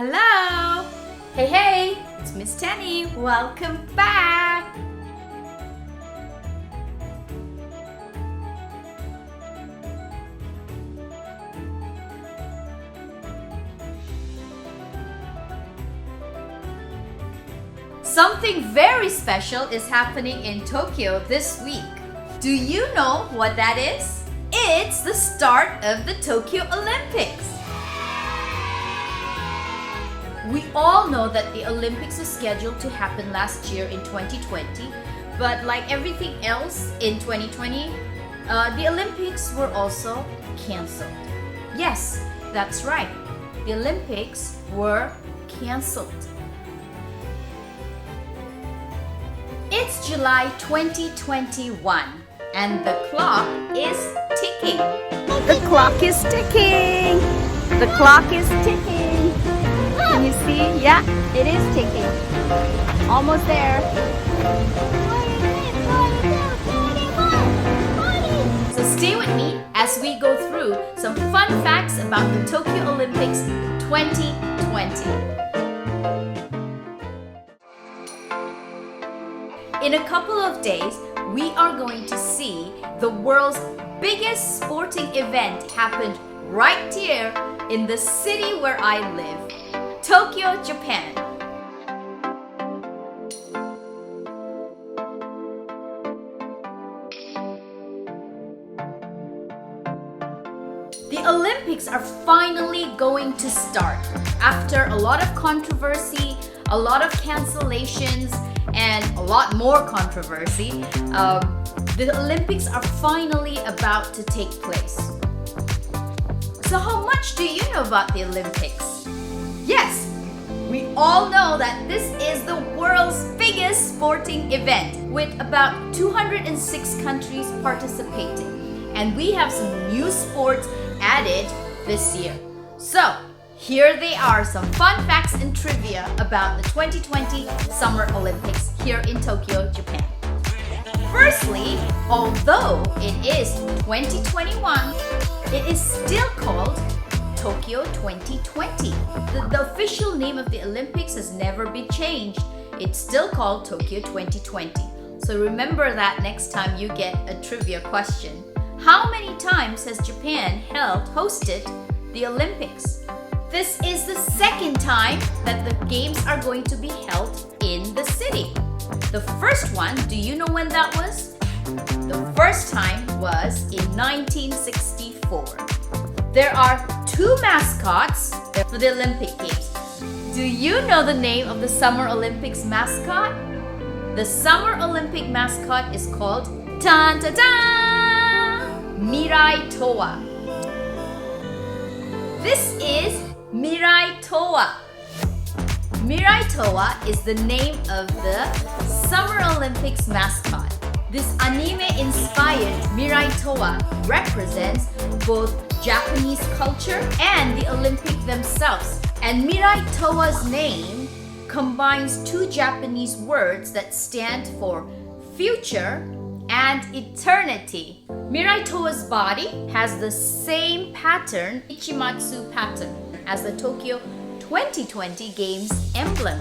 Hello! Hey, it's Miss Tenny. Welcome back! Something very special is happening in Tokyo this week. Do you know what that is? It's the start of the Tokyo Olympics. We all know that the Olympics was scheduled to happen last year in 2020, but like everything else in 2020, the Olympics were also cancelled. Yes, that's right. The Olympics were cancelled. It's July 2021 and the clock is ticking. The clock is ticking. The clock is ticking. Can you see? Yeah, it is ticking. Almost there. So stay with me as we go through some fun facts about the Tokyo Olympics 2020. In a couple of days, we are going to see the world's biggest sporting event happen right here in the city where I live, Tokyo, Japan. The Olympics are finally going to start after a lot of controversy, a lot of cancellations, and a lot more controversy. The Olympics are finally about to take place. So how much do you know about the Olympics? Yes, we all know that this is the world's biggest sporting event with about 206 countries participating. And we have some new sports added this year. So, here they are, some fun facts and trivia about the 2020 Summer Olympics here in Tokyo, Japan. Firstly, although it is 2021, it is still called Tokyo 2020. The official name of the Olympics has never been changed. It's still called Tokyo 2020. So remember that next time you get a trivia question. How many times has Japan hosted the Olympics? This is the second time that the games are going to be held in the city. The first one, do you know when that was? The first time was in 1964. There are two mascots for the Olympic Games. Do you know the name of the Summer Olympics mascot? The Summer Olympic mascot is called Mirai Toa. This is Mirai Toa. Mirai Toa is the name of the Summer Olympics mascot. This anime-inspired Mirai Toa represents both Japanese culture and the Olympic themselves. And Mirai Toa's name combines two Japanese words that stand for future and eternity. Mirai Toa's body has the same pattern, Ichimatsu pattern, as the Tokyo 2020 Games emblem.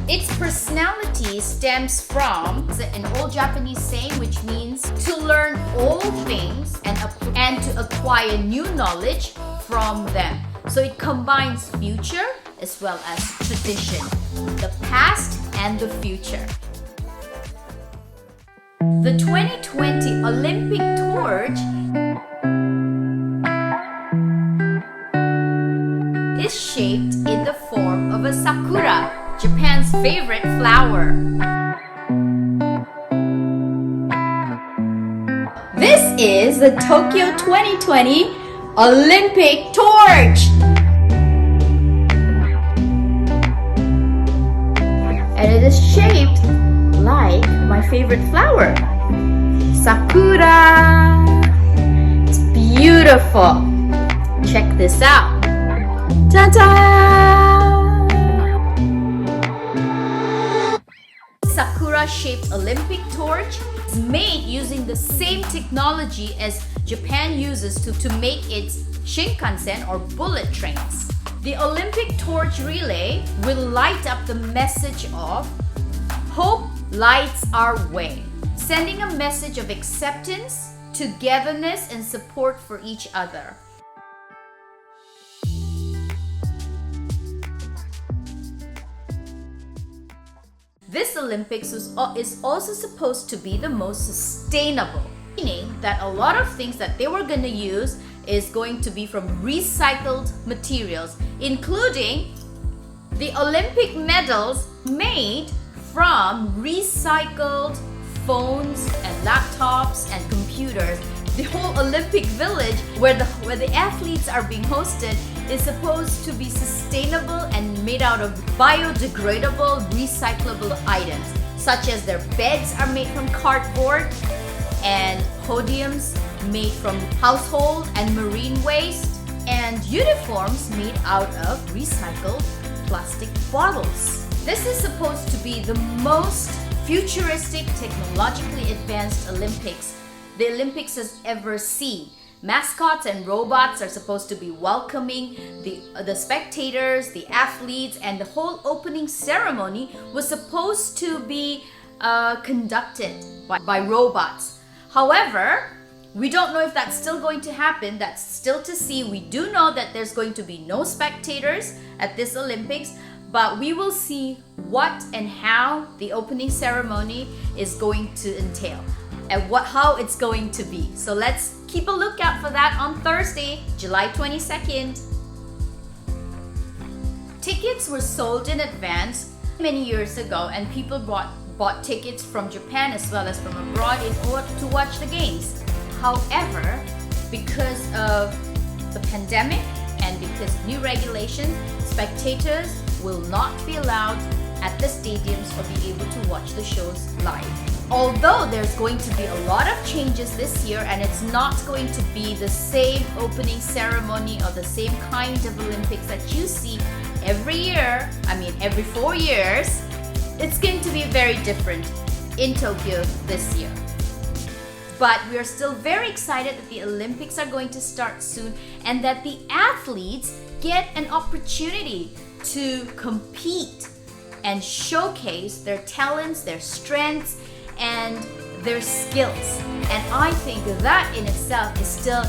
Its personality stems from an old Japanese saying which means to learn old things and to acquire new knowledge from them. So it combines future as well as tradition, the past and the future. The 2020 Olympic torch is shaped in the form of a sakura, Japan's favorite flower. This is the Tokyo 2020 Olympic torch. And it is shaped like my favorite flower, sakura. It's beautiful. Check this out. Ta-da! Sakura-shaped Olympic torch is made using the same technology as Japan uses to make its Shinkansen or bullet trains. The Olympic torch relay will light up the message of hope lights our way, sending a message of acceptance, togetherness, and support for each other. This Olympics is also supposed to be the most sustainable, meaning that a lot of things that they were going to use is going to be from recycled materials, including the Olympic medals made from recycled phones and laptops and computers. The whole Olympic village where the athletes are being hosted is supposed to be sustainable and made out of biodegradable, recyclable items, such as their beds are made from cardboard and podiums made from household and marine waste, and uniforms made out of recycled plastic bottles. This is supposed to be the most futuristic, technologically advanced Olympics the Olympics has ever seen. Mascots and robots are supposed to be welcoming the spectators, the athletes, and the whole opening ceremony was supposed to be conducted by robots. However, we don't know if that's still going to happen. That's still to see. We do know that there's going to be no spectators at this Olympics, but we will see what and how the opening ceremony is going to entail and how it's going to be. So let's keep a lookout for that on Thursday, July 22nd. Tickets were sold in advance many years ago, and people bought tickets from Japan as well as from abroad in order to watch the games. However, because of the pandemic and because of new regulations, spectators will not be allowed at the stadiums or be able to watch the shows live. Although there's going to be a lot of changes this year and it's not going to be the same opening ceremony or the same kind of Olympics that you see every year, every 4 years, it's going to be very different in Tokyo this year. But we are still very excited that the Olympics are going to start soon and that the athletes get an opportunity to compete and showcase their talents, their strengths, and their skills. And I think that in itself is still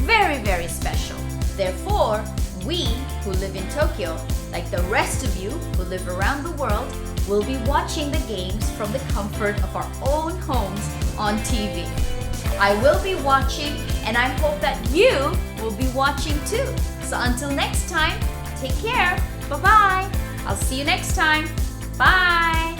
very, very special. Therefore, we who live in Tokyo, like the rest of you who live around the world, will be watching the games from the comfort of our own homes on TV. I will be watching, and I hope that you will be watching too. So until next time, take care. Bye-bye. I'll see you next time. Bye.